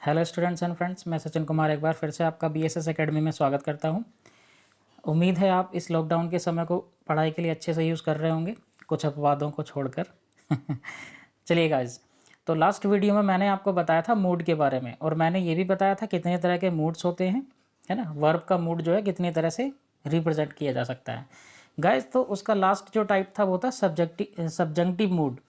Hello students and friends, मैं सचिन कुमार एक बार फिर से आपका बीएसएस एकेडमी में स्वागत करता हूं। उम्मीद है आप इस लॉकडाउन के समय को पढ़ाई के लिए अच्छे से यूज़ कर रहे होंगे, कुछ अपवादों को छोड़कर। चलिए गाइज, तो लास्ट वीडियो में मैंने आपको बताया था मूड के बारे में, और मैंने ये भी बताया था कितने तरह के मूड्स होते हैं, है ना। वर्ब का मूड जो है कितनी तरह से रिप्रेजेंट किया जा सकता है गाइज। तो उसका लास्ट जो टाइप था वो था सब्जंक्टिव मूड।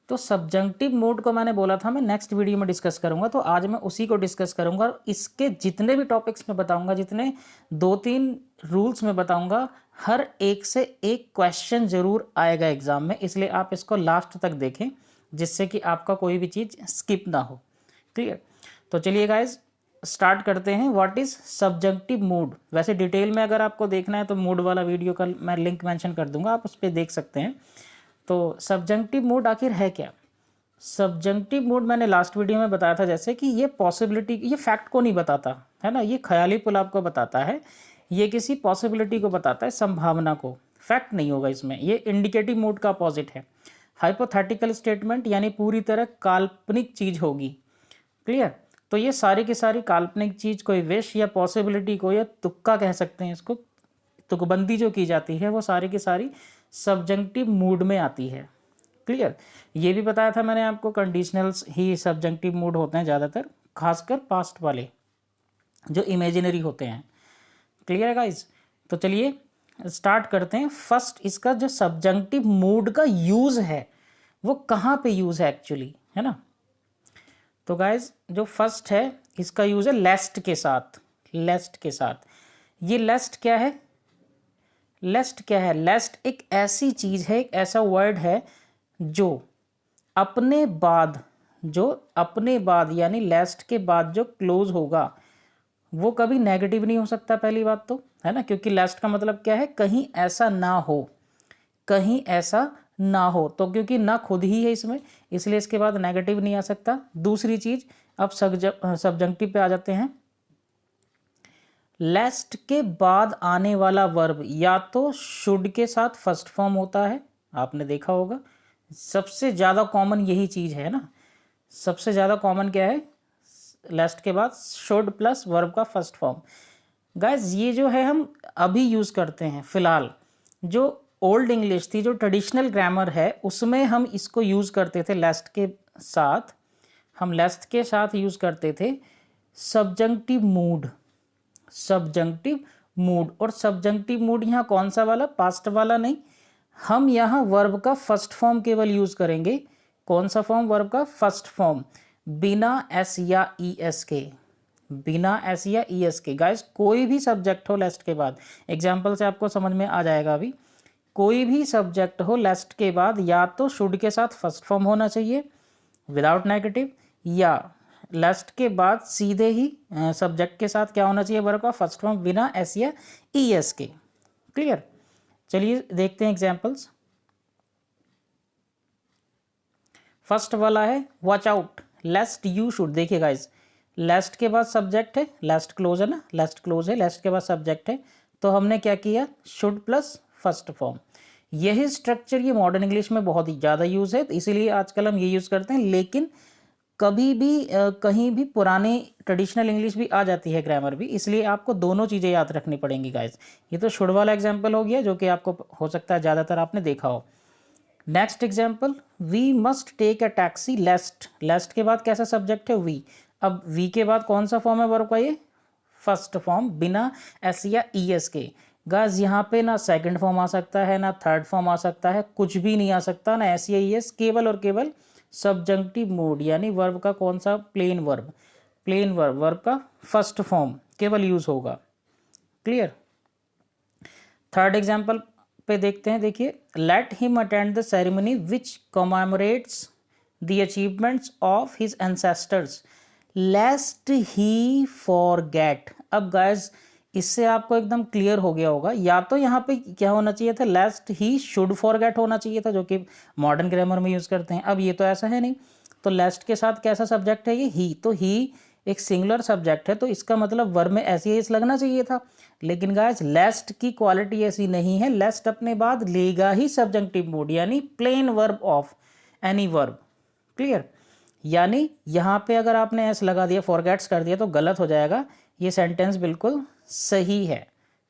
तो सब्जंक्टिव मूड को मैंने बोला था मैं नेक्स्ट वीडियो में डिस्कस करूंगा, तो आज मैं उसी को डिस्कस करूंगा। और इसके जितने भी टॉपिक्स में बताऊंगा, जितने 2-3 रूल्स में बताऊंगा, हर एक से एक क्वेश्चन जरूर आएगा एग्जाम में, इसलिए आप इसको लास्ट तक देखें जिससे कि आपका कोई भी चीज़ स्किप ना हो। क्लियर। तो चलिए गाइज स्टार्ट करते हैं। What is subjunctive mood. वैसे डिटेल में अगर आपको देखना है तो मूड वाला वीडियो का मैं लिंक मेंशन कर दूंगा, आप उस पर देख सकते हैं। तो सब्जंक्टिव मूड आखिर है क्या। सब्जंक्टिव मूड मैंने लास्ट वीडियो में बताया था जैसे कि ये पॉसिबिलिटी, ये फैक्ट को नहीं बताता है ना, ये ख्याली पुलाव को बताता है, ये किसी पॉसिबिलिटी को बताता है, संभावना को। फैक्ट नहीं होगा इसमें। ये इंडिकेटिव मूड का अपोजिट है। हाइपोथेटिकल स्टेटमेंट यानी पूरी तरह काल्पनिक चीज होगी। क्लियर। तो ये सारी की सारी काल्पनिक चीज, कोई विश या पॉसिबिलिटी को, या तुक्का कह सकते हैं इसको, तुकबंदी जो की जाती है, वो सारी की सारी सब्जंक्टिव मूड में आती है। क्लियर। ये भी बताया था मैंने आपको कंडीशनल्स ही सब्जंक्टिव मूड होते हैं ज़्यादातर, खासकर पास्ट वाले जो इमेजिनरी होते हैं। क्लियर है गाइज। तो चलिए स्टार्ट करते हैं। फर्स्ट, इसका जो सब्जंक्टिव मूड का यूज़ है वो कहाँ पे यूज़ है एक्चुअली, है ना। तो गाइज जो फर्स्ट है, इसका यूज़ है लेस्ट के साथ। लेस्ट के साथ, ये लेस्ट क्या है। लेस्ट क्या है। लेस्ट एक ऐसी चीज है, एक ऐसा वर्ड है जो अपने बाद, यानी लेस्ट के बाद जो क्लोज होगा वो कभी नेगेटिव नहीं हो सकता। पहली बात तो है ना, क्योंकि लेस्ट का मतलब क्या है, कहीं ऐसा ना हो, कहीं ऐसा ना हो। तो क्योंकि ना खुद ही है इसमें, इसलिए इसके बाद नेगेटिव नहीं आ सकता। दूसरी चीज, अब सब्जंक्टिव पे आ जाते हैं। लेस्ट के बाद आने वाला वर्ब या तो शुड के साथ फर्स्ट फॉर्म होता है, आपने देखा होगा। सबसे ज़्यादा कॉमन यही चीज़ है ना, सबसे ज़्यादा कॉमन क्या है, लेस्ट के बाद शुड प्लस वर्ब का फर्स्ट फॉर्म। गाइस ये जो है हम अभी यूज़ करते हैं फिलहाल। जो ओल्ड इंग्लिश थी, जो ट्रेडिशनल ग्रामर है, उसमें हम इसको यूज़ करते थे लेस्ट के साथ। हम लेस्ट के साथ यूज़ करते थे सब्जंक्टिव मूड। सब्जंक्टिव मूड, और सब्जंक्टिव मूड यहाँ कौन सा वाला, पास्ट वाला नहीं। हम यहाँ वर्ब का फर्स्ट फॉर्म केवल यूज करेंगे। कौन सा फॉर्म, वर्ब का फर्स्ट फॉर्म, बिना एस या ई एस के, बिना एस या ई एस के। गाइस कोई भी सब्जेक्ट हो लेस्ट के बाद, एग्जाम्पल से आपको समझ में आ जाएगा अभी। कोई भी सब्जेक्ट हो लेस्ट के बाद या तो शुड के साथ फर्स्ट फॉर्म होना चाहिए विदाउट नेगेटिव, या लेस्ट के बाद सीधे ही सब्जेक्ट के साथ क्या होना चाहिए, वर्ब का फर्स्ट फॉर्म बिना एस या ई एस के। क्लियर। चलिए देखते हैं एग्जांपल्स। फर्स्ट वाला है वॉच आउट लेस्ट यू शुड। देखिए गाइस, लेस्ट के बाद सब्जेक्ट है, लेस्ट क्लोज है ना, लेस्ट क्लोज है, लेस्ट के बाद सब्जेक्ट है, तो हमने क्या किया, शुड प्लस फर्स्ट फॉर्म। यही स्ट्रक्चर ये मॉडर्न इंग्लिश में बहुत ही ज़्यादा यूज़ है, तो इसीलिए आजकल हम ये यूज़ करते हैं। लेकिन कभी भी कहीं भी पुराने ट्रेडिशनल इंग्लिश भी आ जाती है, ग्रामर भी, इसलिए आपको दोनों चीज़ें याद रखनी पड़ेंगी गाइस। ये तो शुड वाला एग्जाम्पल हो गया जो कि आपको हो सकता है ज़्यादातर आपने देखा हो। Next example, we must take a taxi lest. Lest के बाद कैसा सब्जेक्ट है, वी। अब वी के बाद कौन सा फॉर्म है वर्ब का, ये फर्स्ट फॉर्म बिना एस या ई एस के। गाइस यहाँ पे ना सेकंड फॉर्म आ सकता है, ना थर्ड फॉर्म आ सकता है, कुछ भी नहीं आ सकता, ना एस या ई एस, केवल और केवल सब्जंक्टिव मूड यानी वर्ब का कौन सा, plain verb. Plain verb, verb का फर्स्ट फॉर्म केवल यूज होगा। क्लियर। थर्ड एग्जाम्पल पे देखते हैं। देखिए, let him attend the ceremony which commemorates the achievements of his ancestors lest he forget. अब गाइस इससे आपको एकदम क्लियर हो गया होगा, या तो यहाँ पे क्या होना चाहिए था, लेस्ट ही शुड फॉरगेट होना चाहिए था, जो कि मॉडर्न ग्रामर में यूज करते हैं। अब ये तो ऐसा है नहीं, तो लेस्ट के साथ कैसा सब्जेक्ट है, ये ही। तो ही एक सिंगुलर सब्जेक्ट है, तो इसका मतलब वर्ब में ऐसे एस लगना चाहिए था। लेकिन गाइस लेस्ट की क्वालिटी ऐसी नहीं है, लेस्ट अपने बाद लेगा ही सब्जंक्टिव मूड यानी plain verb of any verb. Clear. यानी यहाँ पे अगर आपने एस लगा दिया, फॉरगेट्स कर दिया तो गलत हो जाएगा। ये सेंटेंस बिल्कुल सही है।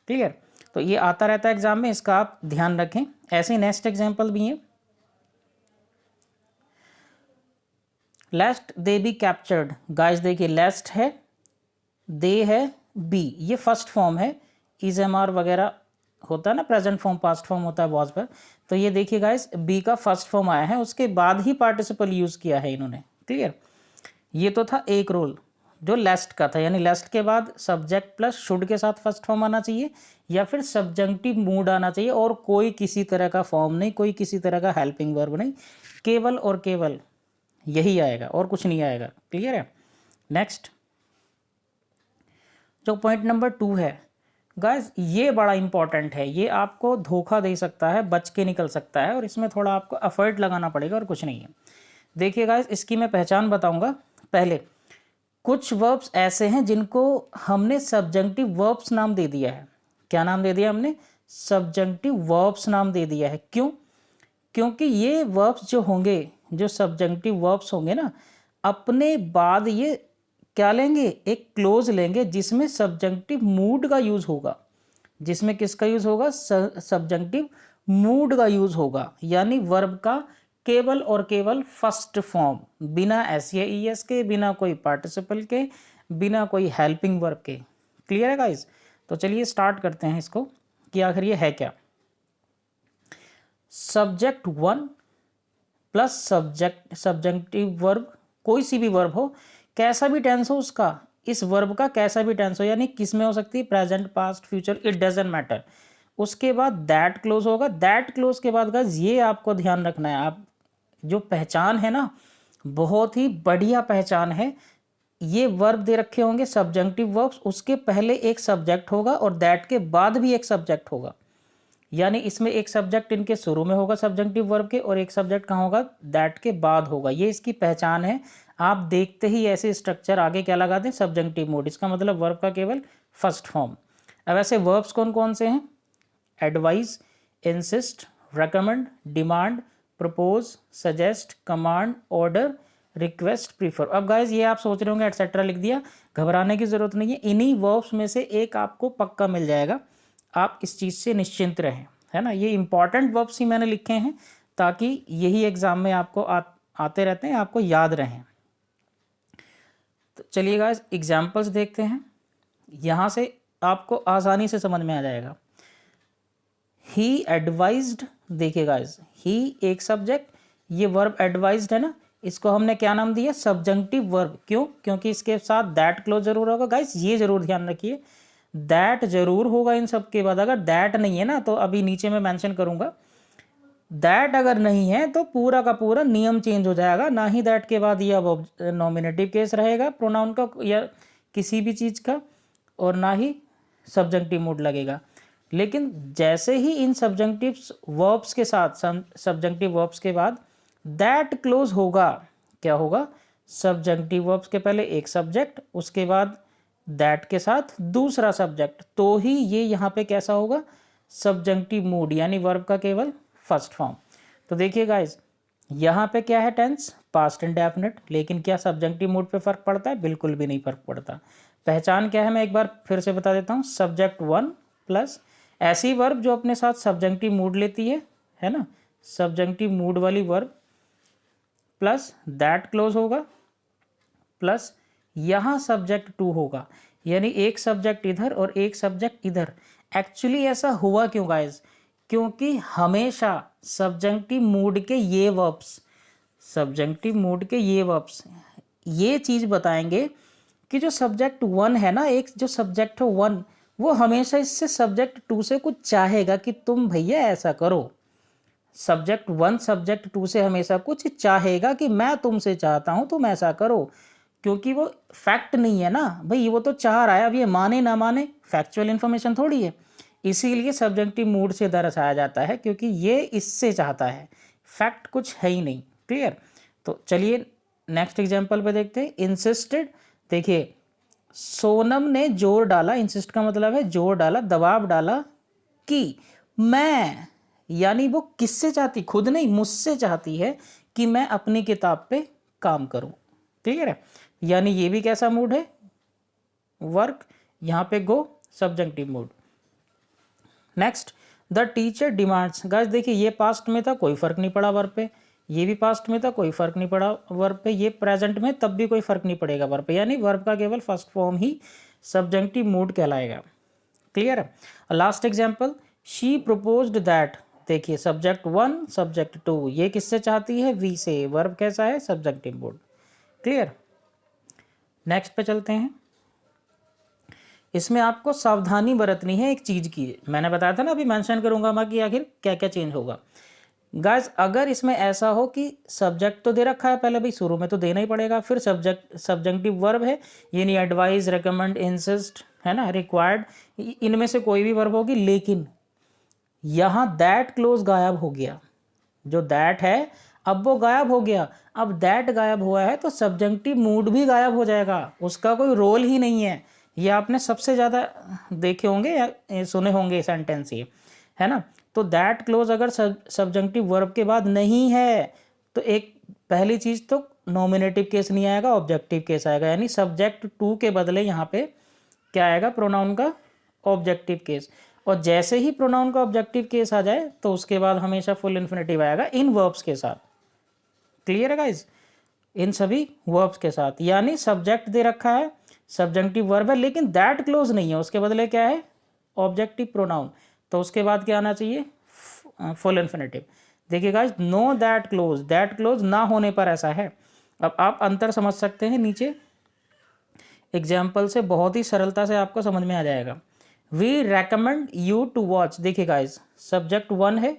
क्लियर? तो ये आता रहता है एग्जाम में, इसका आप ध्यान रखें। ऐसे ही नेक्स्ट एग्जाम्पल भी है, लेस्ट दे बी कैप्चर्ड। गाइस देखिए, लेस्ट है, दे है, बी, ये फर्स्ट फॉर्म है। इज एम आर वगैरह होता है ना, प्रेजेंट फॉर्म पास्ट फॉर्म होता है वॉज पर। तो ये देखिए गाइस, बी का फर्स्ट फॉर्म आया है, उसके बाद ही पार्टिसिपल यूज किया है इन्होंने। क्लियर? ये तो था एक रूल जो लेस्ट का था, यानी लेस्ट के बाद सब्जेक्ट प्लस शुड के साथ फर्स्ट फॉर्म आना चाहिए या फिर सब्जेक्टिव मूड आना चाहिए, और कोई किसी तरह का फॉर्म नहीं, कोई किसी तरह का हेल्पिंग वर्ब नहीं, केवल और केवल यही आएगा और कुछ नहीं आएगा। क्लियर है? नेक्स्ट जो पॉइंट नंबर 2 है गाइस, ये बड़ा इंपॉर्टेंट है, ये आपको धोखा दे सकता है, बच के निकल सकता है, और इसमें थोड़ा आपको एफर्ट लगाना पड़ेगा और कुछ नहीं है। देखिए गाइस, इसकी मैं पहचान बताऊंगा। पहले कुछ वर्ब्स ऐसे हैं जिनको हमने सब्जंक्टिव वर्ब्स नाम दे दिया है। क्या नाम दे दिया हमने? सब्जंक्टिव वर्ब्स नाम दे दिया है। क्यों? क्योंकि ये वर्ब्स जो होंगे, जो सब्जंक्टिव वर्ब्स होंगे ना, अपने बाद ये क्या लेंगे? एक क्लोज लेंगे जिसमें सब्जंक्टिव मूड का यूज होगा। जिसमें किसका यूज होगा? सब्जंक्टिव मूड का यूज होगा, यानी वर्ब का केवल और केवल फर्स्ट फॉर्म, बिना एस या ई एस के, बिना कोई पार्टिसिपल के, बिना कोई हेल्पिंग वर्ब के। क्लियर है गाइस? तो चलिए स्टार्ट करते हैं इसको कि आखिर ये है क्या। सब्जेक्ट 1 प्लस सब्जेक्टिव वर्ब, कोई सी भी वर्ब हो, कैसा भी टेंस हो उसका, इस वर्ब का कैसा भी टेंस हो, यानी किस में हो सकती है? Present, past, future, it doesn't matter. उसके बाद दैट क्लोज होगा। दैट क्लोज के बाद गाइस ये आपको ध्यान रखना है, आप जो पहचान है ना, बहुत ही बढ़िया पहचान है। ये वर्ब दे रखे होंगे सब्जेक्टिव वर्ब्स, उसके पहले एक सब्जेक्ट होगा और दैट के बाद भी एक सब्जेक्ट होगा, यानी इसमें एक सब्जेक्ट इनके शुरू में होगा सब्जेक्टिव वर्ब के, और एक सब्जेक्ट कहाँ होगा? दैट के बाद होगा। ये इसकी पहचान है। आप देखते ही ऐसे स्ट्रक्चर आगे क्या लगा दें? सब्जेक्टिव मोड, इसका मतलब वर्ब का केवल फर्स्ट फॉर्म। अब ऐसे वर्ब्स कौन कौन से हैं? Advise, insist, recommend, demand, propose, suggest, command, order, request, prefer. अब गाइज ये आप सोच रहे होंगे एटसेट्रा लिख दिया, घबराने की जरूरत नहीं है। इन्हीं वर्ब्स में से एक आपको पक्का मिल जाएगा, आप इस चीज़ से निश्चिंत रहें, है ना। ये इंपॉर्टेंट वर्ब्स ही मैंने लिखे हैं ताकि यही एग्जाम में आपको आते रहते हैं, आपको याद रहें। तो चलिए गाइस एग्जाम्पल्स देखते हैं, यहाँ से आपको आसानी से समझ में आ जाएगा। ही एडवाइज्ड, देखिए गाइस, ही एक सब्जेक्ट, ये वर्ब एडवाइज्ड है ना, इसको हमने क्या नाम दिया? Subjective verb. क्यों? क्योंकि इसके साथ दैट क्लोज जरूर होगा। गाइस ये जरूर ध्यान रखिए, दैट जरूर होगा इन सब के बाद। अगर दैट नहीं है ना, तो अभी नीचे मैं मेंशन करूंगा, दैट अगर नहीं है तो पूरा का पूरा नियम चेंज हो जाएगा। ना ही दैट के बाद ये अब नॉमिनेटिव केस रहेगा प्रोनाउन का या किसी भी चीज़ का, और ना ही सब्जेक्टिव मूड लगेगा। लेकिन जैसे ही इन सब्जेक्टिव वर्ब्स के साथ, सब्जेक्टिव वर्ब्स के बाद दैट क्लोज होगा, क्या होगा? सब्जेक्टिव वर्ब्स के पहले एक सब्जेक्ट, उसके बाद दैट के साथ दूसरा सब्जेक्ट, तो ही ये यहाँ पे कैसा होगा? सब्जेक्टिव मूड, यानी वर्ब का केवल फर्स्ट फॉर्म। तो देखिए गाइज, यहाँ पे क्या है? टेंस पास्ट इंडेफिनिट, लेकिन क्या सब्जेक्टिव मूड पे फर्क पड़ता है? बिल्कुल भी नहीं फर्क पड़ता। पहचान क्या है मैं एक बार फिर से बता देता हूँ, सब्जेक्ट 1 प्लस ऐसी वर्ब जो अपने साथ सब्जेक्टिव मूड लेती है ना, सब्जेक्टिव मूड वाली वर्ब, प्लस दैट क्लोज होगा, प्लस यहाँ सब्जेक्ट 2 होगा, यानी एक सब्जेक्ट इधर और एक सब्जेक्ट इधर। एक्चुअली ऐसा हुआ क्यों गाइज? क्योंकि हमेशा सब्जेक्टिव मूड के ये वर्ब्स, सब्जेक्टिव मूड के ये वर्ब्स ये चीज़ बताएंगे कि जो सब्जेक्ट 1 है ना, एक जो सब्जेक्ट है 1, वो हमेशा इससे सब्जेक्ट 2 से कुछ चाहेगा कि तुम भैया ऐसा करो। सब्जेक्ट 1 सब्जेक्ट 2 से हमेशा कुछ चाहेगा कि मैं तुमसे चाहता हूँ तुम ऐसा करो, क्योंकि वो फैक्ट नहीं है ना भाई, वो तो चाह रहा है। अब ये माने ना माने फैक्चुअल इन्फॉर्मेशन थोड़ी है, इसीलिए सब्जेक्टिव मूड से दर्शाया जाता है, क्योंकि ये इससे चाहता है, फैक्ट कुछ है ही नहीं। क्लियर? तो चलिए नेक्स्ट एग्जांपल पे देखते हैं। इंसिस्टेड, देखिए सोनम ने जोर डाला, इंसिस्ट का मतलब है जोर डाला, दबाव डाला कि मैं, यानी वो किससे चाहती? खुद नहीं, मुझसे चाहती है कि मैं अपनी किताब पे काम करूं। क्लियर है, यानी ये भी कैसा मूड है, वर्क, यहाँ पे go subjective mood. Next, the teacher demands. Guys देखिए ये पास्ट में था, कोई फर्क नहीं पड़ा वर्ब पे, ये भी पास्ट में था, कोई फर्क नहीं पड़ा वर्ब पे, ये प्रेजेंट में तब भी कोई फर्क नहीं पड़ेगा वर्ब पे, यानी वर्ब का केवल फर्स्ट फॉर्म ही सब्जेक्टिव मूड कहलाएगा। क्लियर है। Last example, she proposed that. देखिए सब्जेक्ट 1 सब्जेक्ट 2, ये किससे चाहती है, वी से, वर्ब कैसा है, सब्जेक्टिव मूड। क्लियर। नेक्स्ट पे चलते हैं। इसमें आपको सावधानी बरतनी है एक चीज़ की, मैंने बताया था ना, अभी मेंशन करूंगा मैं कि आखिर क्या क्या चेंज होगा। गाइस अगर इसमें ऐसा हो कि सब्जेक्ट तो दे रखा है पहले, भाई शुरू में तो देना ही पड़ेगा, फिर सब्जेक्टिव वर्ब है, ये नहीं एडवाइज, रेकमेंड, इंसिस्ट, है ना, रिक्वायर्ड, इनमें से कोई भी वर्ब होगी, लेकिन यहाँ दैट क्लोज गायब हो गया, जो दैट है अब वो गायब हो गया। अब दैट गायब हुआ है तो सब्जेक्टिव मूड भी गायब हो जाएगा, उसका कोई रोल ही नहीं है। ये आपने सबसे ज़्यादा देखे होंगे या सुने होंगे सेंटेंस, ये है ना। तो दैट क्लोज अगर सब्जेक्टिव वर्ब के बाद नहीं है तो एक पहली चीज़ तो नॉमिनेटिव केस नहीं आएगा, ऑब्जेक्टिव केस आएगा, यानी सब्जेक्ट टू के बदले यहाँ पे क्या आएगा, प्रोनाउन का ऑब्जेक्टिव केस। और जैसे ही प्रोनाउन का ऑब्जेक्टिव केस आ जाए तो उसके बाद हमेशा फुल इन्फिनेटिव आएगा इन वर्ब्स के साथ। क्लियर है गाइज, इन सभी वर्ब्स के साथ, यानी सब्जेक्ट दे रखा है, सब्जेक्टिव वर्ब है, लेकिन दैट क्लोज नहीं है, उसके बदले क्या है, ऑब्जेक्टिव प्रोनाउन, तो उसके बाद क्या आना चाहिए, फुल इन्फिनेटिव। देखिए गाइज, नो दैट क्लोज ना होने पर ऐसा है। अब आप अंतर समझ सकते हैं, नीचे एग्जाम्पल से बहुत ही सरलता से आपको समझ में आ जाएगा। We recommend you to watch. देखिए गाइज सब्जेक्ट 1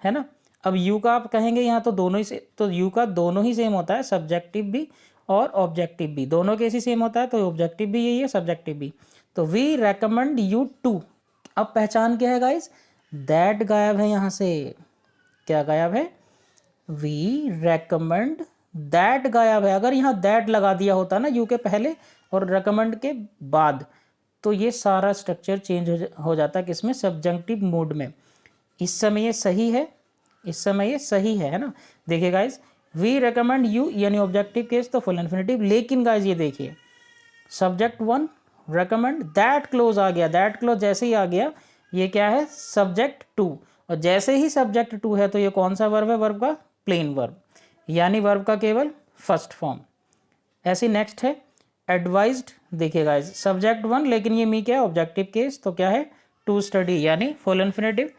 है ना, अब यू का आप कहेंगे यहाँ तो दोनों ही से, तो यू का दोनों ही सेम होता है, सब्जेक्टिव भी और ऑब्जेक्टिव भी, दोनों केस ही सेम होता है, तो ऑब्जेक्टिव भी यही है, सब्जेक्टिव भी। तो वी रेकमेंड यू टू, अब पहचान क्या है गाइज, दैट गायब है यहाँ से, क्या गायब है, वी रेकमेंड, दैट गायब है। अगर यहाँ दैट लगा दिया होता ना यू के पहले और रेकमेंड के बाद, तो ये सारा स्ट्रक्चर चेंज हो जाता है, किसमें, सब्जेक्टिव मूड में। इस समय ये सही है, इस समय ये सही है ना। देखिए गाइज, वी रेकमेंड यू यानी ऑब्जेक्टिव केस तो फुल इन्फिनेटिव, लेकिन गाइज ये देखिए सब्जेक्ट 1 रेकमेंड, दैट क्लोज आ गया, दैट क्लोज जैसे ही आ गया ये क्या है, सब्जेक्ट 2, और जैसे ही सब्जेक्ट 2 है तो ये कौन सा वर्ब है, वर्ब का प्लेन वर्ब, यानी वर्ब का केवल फर्स्ट फॉर्म। ऐसी नेक्स्ट है एडवाइज्ड। देखिए गाइज सब्जेक्ट 1, लेकिन ये मी क्या है, ऑब्जेक्टिव केस, तो क्या है, टू स्टडी यानी फुल इन्फिनेटिव।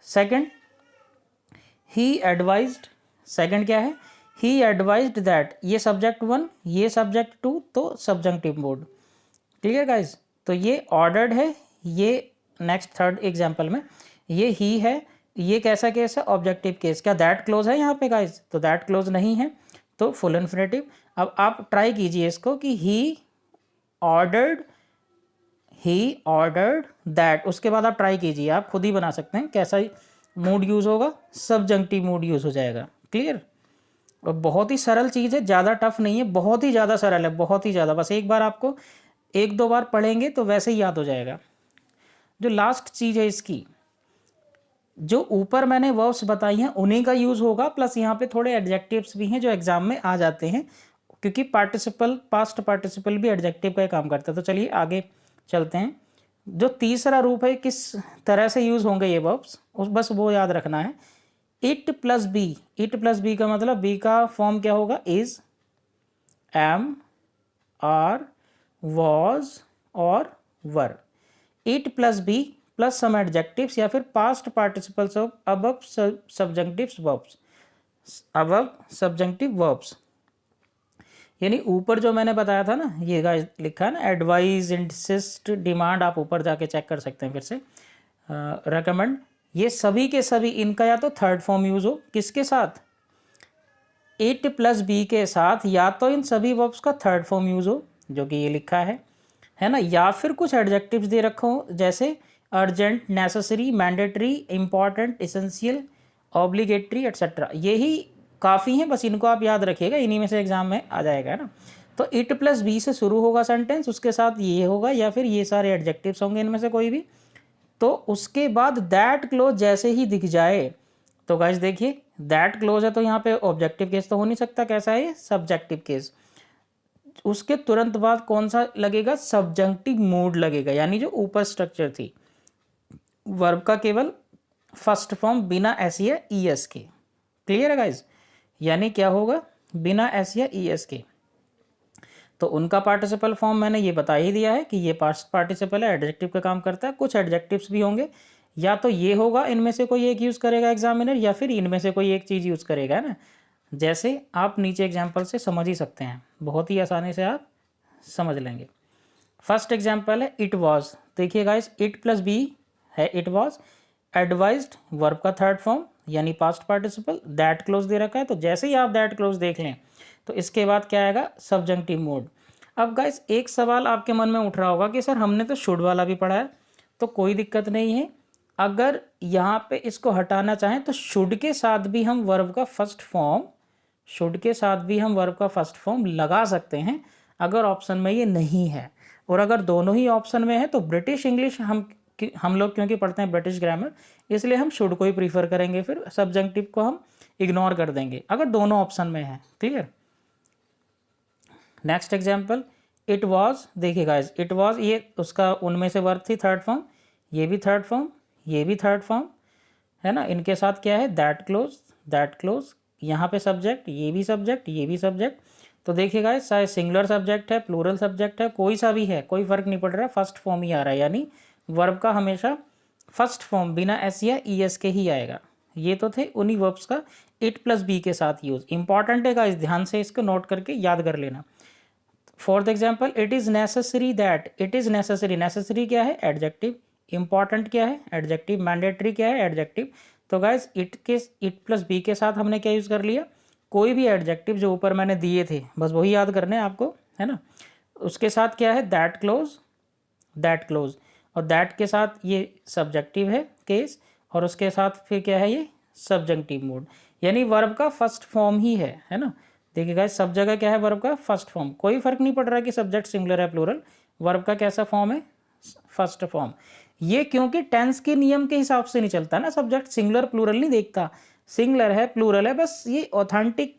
सेकंड, ही एडवाइज्ड, सेकंड क्या है, ही एडवाइज्ड दैट, ये सब्जेक्ट 1, ये सब्जेक्ट 2, तो सब्जेक्टिव मूड। क्लियर गाइज, तो ये ऑर्डर्ड है, ये नेक्स्ट थर्ड एग्जाम्पल में ये ही है, ये कैसा केस है, ऑब्जेक्टिव केस। क्या दैट क्लोज है यहाँ पे गाइज, तो दैट क्लोज नहीं है, तो फुल इन्फिनेटिव। अब आप ट्राई कीजिए इसको कि ही ऑर्डर्ड दैट, उसके बाद आप ट्राई कीजिए, आप खुद ही बना सकते हैं कैसा मूड यूज होगा, सब्जेक्टिव मूड यूज हो जाएगा। क्लियर, और बहुत ही सरल चीज़ है, ज़्यादा टफ नहीं है, बहुत ही ज़्यादा सरल है, बहुत ही ज़्यादा, बस एक बार आपको 1-2 बार पढ़ेंगे तो वैसे ही याद हो जाएगा। जो लास्ट चीज़ है इसकी, जो ऊपर मैंने वर्ब्स बताई हैं उन्हीं का यूज़ होगा, प्लस यहाँ पे थोड़े एडजेक्टिव्स भी हैं जो एग्जाम में आ जाते हैं, क्योंकि पार्टिसिपल, पास्ट पार्टिसिपल भी एडजेक्टिव का काम करता है। तो चलिए आगे चलते हैं। जो तीसरा रूप है, किस तरह से यूज़ होंगे ये वर्ब्स, बस वो याद रखना है। It plus B, it plus B का मतलब बी का फॉर्म क्या होगा, इज, एम, आर, वॉज और were. It plus B plus some adjectives या फिर past participles of above subjectives verbs, above subjective verbs. यानी ऊपर जो मैंने बताया था ना, ये गाइस लिखा है ना, एडवाइज, इंसिस्ट, डिमांड, आप ऊपर जाके चेक कर सकते हैं फिर से, रेकमेंड, ये सभी के सभी इनका या तो थर्ड फॉर्म यूज हो, किसके साथ, इट प्लस बी के साथ, या तो इन सभी वर्ब्स का थर्ड फॉर्म यूज हो जो कि ये लिखा है ना, या फिर कुछ एडजेक्टिव्स दे रखो हो जैसे urgent, necessary, mandatory, important, essential, obligatory etcetera. यही काफ़ी हैं, बस इनको आप याद रखिएगा, इन्हीं में से एग्जाम में आ जाएगा, है ना। तो इट प्लस बी से शुरू होगा सेंटेंस, उसके साथ ये होगा या फिर ये सारे एडजेक्टिव्स होंगे इनमें से कोई भी, तो उसके बाद दैट क्लोज जैसे ही दिख जाए तो गाइस देखिए दैट क्लोज है तो यहाँ पे ऑब्जेक्टिव केस तो हो नहीं सकता, कैसा है ये, सब्जेक्टिव केस। उसके तुरंत बाद कौन सा लगेगा, सब्जंक्टिव मूड लगेगा, यानी जो ऊपर स्ट्रक्चर थी वर्ब का केवल फर्स्ट फॉर्म बिना एस या ई एस के। क्लियर है गाइज, यानी क्या होगा, बिना एस या ई एस के। तो उनका पार्टिसिपल फॉर्म मैंने ये बता ही दिया है कि ये पास्ट पार्टिसिपल है, एडजेक्टिव का काम करता है। कुछ एडजेक्टिव्स भी होंगे, या तो ये होगा इनमें से कोई एक यूज़ करेगा एग्जामिनर, या फिर इनमें से कोई एक चीज़ यूज़ करेगा, है ना। जैसे आप नीचे एग्जाम्पल से समझ ही सकते हैं, बहुत ही आसानी से आप समझ लेंगे। फर्स्ट एग्जाम्पल है इट वॉज। देखिए गाइस, इट प्लस बी है इट वॉज, एडवाइज्ड वर्ब का थर्ड फॉर्म यानी पास्ट पार्टिसिपल, दैट क्लोज दे रखा है। तो जैसे ही आप दैट क्लोज देख लें तो इसके बाद क्या आएगा, सब्जंक्टिव मोड। अब गाइस एक सवाल आपके मन में उठ रहा होगा कि सर हमने तो शुड वाला भी पढ़ा है, तो कोई दिक्कत नहीं है। अगर यहाँ पे इसको हटाना चाहें तो शुड के साथ भी हम वर्ब का फर्स्ट फॉर्म, शुड के साथ भी हम वर्ब का फर्स्ट फॉर्म लगा सकते हैं अगर ऑप्शन में ये नहीं है। और अगर दोनों ही ऑप्शन में है तो ब्रिटिश इंग्लिश हम लोग क्योंकि पढ़ते हैं ब्रिटिश ग्रामर, इसलिए हम शुड को ही प्रीफर करेंगे, फिर सब्जेक्टिव को हम इग्नोर कर देंगे अगर दोनों ऑप्शन में है। Clear. Next example it was. देखिए गाइस, इट वॉज ये उसका उनमें से वर्ब थी थर्ड फॉर्म, ये भी थर्ड फॉर्म, ये भी थर्ड फॉर्म, है ना। इनके साथ क्या है, दैट क्लोज, दैट क्लोज, यहाँ पे सब्जेक्ट, ये भी सब्जेक्ट, ये भी सब्जेक्ट। तो देखिए गाइस, चाहे सिंगुलर सब्जेक्ट है, प्लूरल सब्जेक्ट है, कोई सा भी है, कोई फर्क नहीं पड़ रहा, फर्स्ट फॉर्म ही आ रहा है, यानी वर्ब का हमेशा फर्स्ट फॉर्म बिना एस या ई एस के ही आएगा। ये तो थे उन्हीं वर्ब्स का इट प्लस बी के साथ यूज। इंपॉर्टेंट है गाइस, ध्यान से इसको नोट करके याद कर लेना। For the example it is necessary that, it is necessary, necessary क्या है, एडजेक्टिव, इंपॉर्टेंट क्या है, एडजेक्टिव, मैंडेटरी क्या है, एडजेक्टिव। तो गाइस इट प्लस बी के साथ हमने क्या यूज़ कर लिया, कोई भी एडजेक्टिव जो ऊपर मैंने दिए थे बस वही याद करने हैं आपको, है ना। उसके साथ क्या है, दैट क्लोज, दैट क्लोज, और दैट के साथ ये सब्जेक्टिव है केस, और उसके साथ फिर क्या है, ये सब्जेक्टिव मोड, यानी वर्ब का फर्स्ट फॉर्म ही है ना। देखिए गाइस, सब जगह क्या है, वर्ब का फर्स्ट फॉर्म, कोई फर्क नहीं पड़ रहा कि सब्जेक्ट सिंगुलर है प्लूरल, वर्ब का कैसा फॉर्म है, फर्स्ट फॉर्म। ये क्योंकि टेंस के नियम के हिसाब से नहीं चलता ना, सब्जेक्ट सिंगुलर प्लूरल नहीं देखता, सिंगुलर है प्लूरल है, बस ये ऑथेंटिक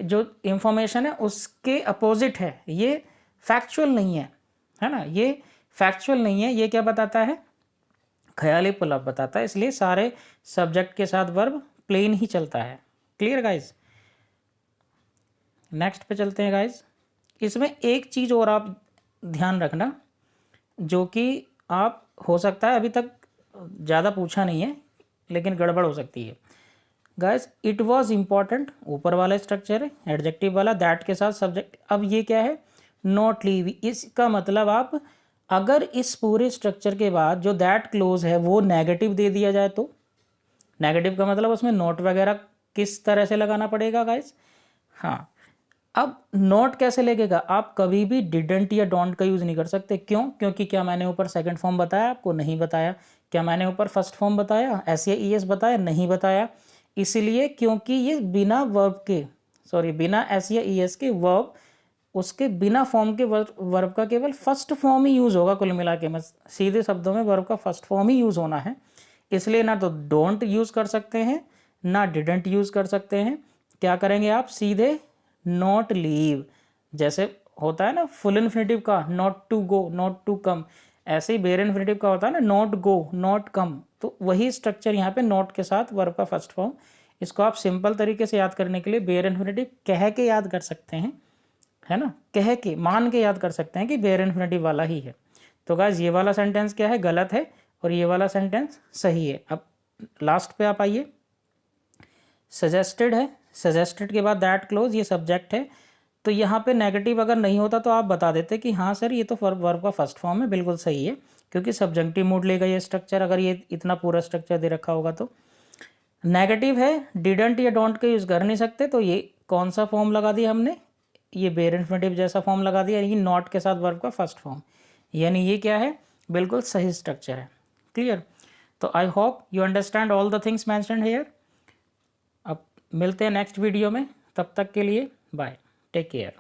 जो इंफॉर्मेशन है उसके अपोजिट है, ये फैक्चुअल नहीं है ना, ये फैक्चुअल नहीं है। ये क्या बताता है, ख्याली पुलाव बताता है, इसलिए सारे सब्जेक्ट के साथ वर्ब प्लेन ही चलता है। Clear guys. नेक्स्ट पे चलते हैं गाइज। इसमें एक चीज़ और आप ध्यान रखना, जो कि आप हो सकता है अभी तक ज़्यादा पूछा नहीं है लेकिन गड़बड़ हो सकती है। गाइज इट वॉज इम्पॉर्टेंट ऊपर वाला स्ट्रक्चर है, एडजेक्टिव वाला, दैट के साथ सब्जेक्ट। अब ये क्या है, नॉट लीव। इसका मतलब आप अगर इस पूरे स्ट्रक्चर के बाद जो दैट क्लोज है वो नेगेटिव दे दिया जाए तो, नेगेटिव का मतलब उसमें नोट वगैरह किस तरह से लगाना पड़ेगा गाइज। हाँ, अब नोट कैसे लगेगा, आप कभी भी डिडंट या डोंट का यूज़ नहीं कर सकते। क्यों, क्योंकि क्या मैंने ऊपर सेकंड फॉर्म बताया आपको, नहीं बताया। क्या मैंने ऊपर फर्स्ट फॉर्म बताया, एस या ई एस बताया, नहीं बताया। इसलिए क्योंकि ये बिना वर्ब के, सॉरी बिना एस या ई एस के वर्ब, उसके बिना फॉर्म के वर्ब का केवल फर्स्ट फॉर्म ही यूज़ होगा। कुल मिला के मैं सीधे शब्दों में वर्ब का फर्स्ट फॉर्म ही यूज़ होना है, इसलिए ना तो डोंट यूज़ कर सकते हैं ना डिडंट यूज़ कर सकते हैं। क्या करेंगे आप, सीधे नॉट लीव, जैसे होता है ना फुल इन्फिनेटिव का not to go, not to come, ऐसे ही बेयर इन्फिनेटिव का होता है ना नॉट गो, नॉट कम। तो वही स्ट्रक्चर यहाँ पे नॉट के साथ वर्ब का फर्स्ट फॉर्म। इसको आप सिंपल तरीके से याद करने के लिए बेयर इन्फिनेटिव कह के याद कर सकते हैं, है ना, कह के मान के याद कर सकते हैं कि बेयर इन्फिनेटिव वाला ही है। तो गाइस ये वाला सेंटेंस क्या है, गलत है, और ये वाला सेंटेंस सही है। अब लास्ट पे आप आइए, सजेस्टेड है, सजेस्टेड के बाद दैट क्लोज, ये सब्जेक्ट है। तो यहाँ पे नेगेटिव अगर नहीं होता तो आप बता देते कि हाँ सर ये तो वर्ब का फर्स्ट फॉर्म है, बिल्कुल सही है, क्योंकि सब्जेक्टिव मूड लेगा ये स्ट्रक्चर, अगर ये इतना पूरा स्ट्रक्चर दे रखा होगा तो। नेगेटिव है, डिडंट या डोंट का यूज़ कर नहीं सकते, तो ये कौन सा फॉर्म लगा दिया हमने, ये बेयर इन्फिनेटिव जैसा फॉर्म लगा दिया, यानी नॉट के साथ वर्ब का फर्स्ट फॉर्म, यानी ये क्या है, बिल्कुल सही स्ट्रक्चर है। क्लियर। तो I hope you understand all the things mentioned here. अब मिलते हैं नेक्स्ट वीडियो में, तब तक के लिए बाय, टेक केयर।